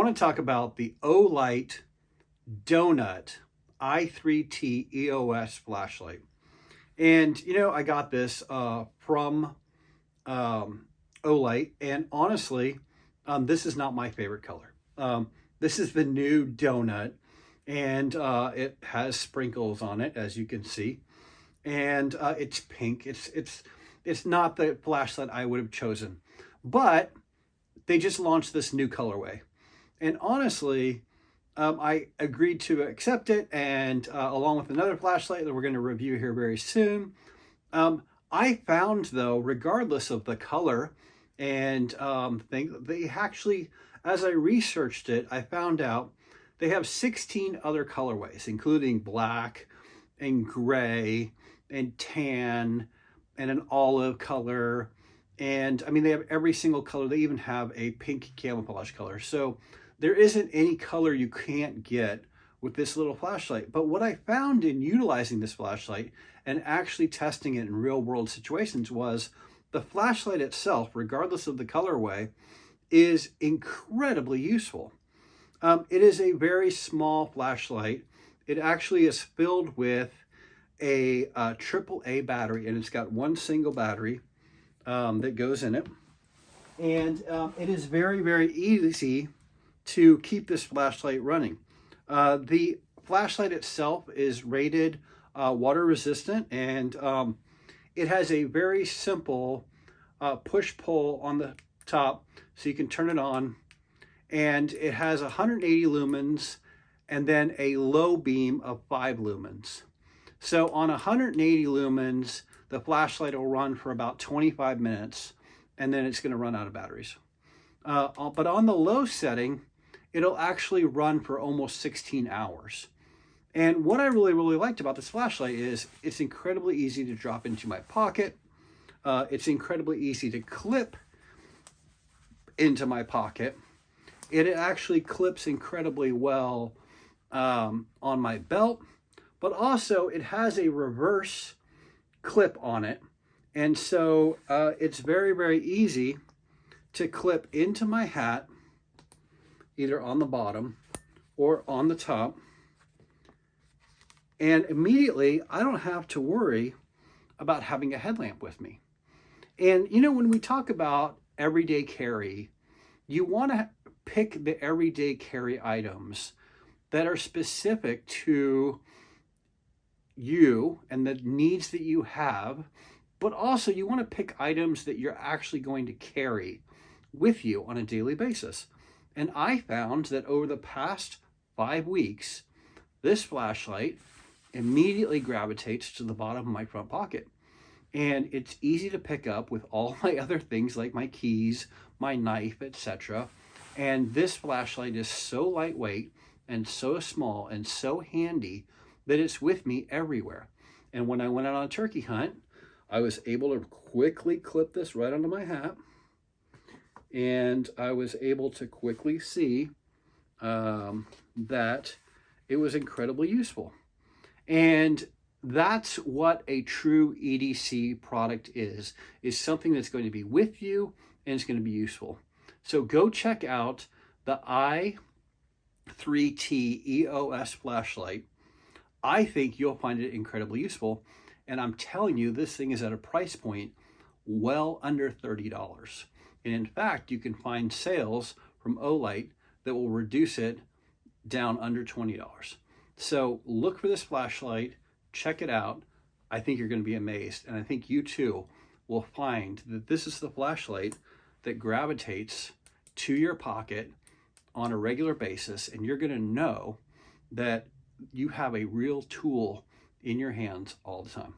want to talk about the Olight Donut i3T EOS flashlight. And, I got this from Olight, and honestly, this is not my favorite color. This is the new donut, and it has sprinkles on it, as you can see, and it's pink. It's not the flashlight I would have chosen, but they just launched this new colorway, and honestly, I agreed to accept it, and along with another flashlight that we're going to review here very soon. I found, though, regardless of the color and thing, they actually, as I researched it, I found out they have 16 other colorways, including black and gray and tan and an olive color. And I mean, they have every single color. They even have a pink camouflage color. So there isn't any color you can't get with this little flashlight. But what I found in utilizing this flashlight and actually testing it in real world situations was the flashlight itself, regardless of the colorway, is incredibly useful. It is a very small flashlight. It actually is filled with a AAA battery, and it's got one single battery that goes in it. And it is very, very easy to keep this flashlight running. The flashlight itself is rated water resistant, and it has a very simple push-pull on the top, so you can turn it on, and it has 180 lumens and then a low beam of 5 lumens. So on 180 lumens, the flashlight will run for about 25 minutes, and then it's going to run out of batteries. But on the low setting, it'll actually run for almost 16 hours. And what I really, really liked about this flashlight is it's incredibly easy to drop into my pocket. It's incredibly easy to clip into my pocket. It actually clips incredibly well on my belt, but also it has a reverse clip on it. And so it's very, very easy to clip into my hat, either on the bottom or on the top. And immediately, I don't have to worry about having a headlamp with me. And, when we talk about everyday carry, you want to pick the everyday carry items that are specific to you and the needs that you have, but also you want to pick items that you're actually going to carry with you on a daily basis. And I found that over the past 5 weeks, this flashlight immediately gravitates to the bottom of my front pocket. And it's easy to pick up with all my other things like my keys, my knife, etc. And this flashlight is so lightweight and so small and so handy that it's with me everywhere. And when I went out on a turkey hunt, I was able to quickly clip this right onto my hat. And I was able to quickly see that it was incredibly useful. And that's what a true EDC product is something that's going to be with you and it's going to be useful. So go check out the i3T EOS flashlight. I think you'll find it incredibly useful. And I'm telling you, this thing is at a price point well under $30. And in fact, you can find sales from Olight that will reduce it down under $20. So look for this flashlight, check it out. I think you're going to be amazed. And I think you too will find that this is the flashlight that gravitates to your pocket on a regular basis. And you're going to know that you have a real tool in your hands all the time.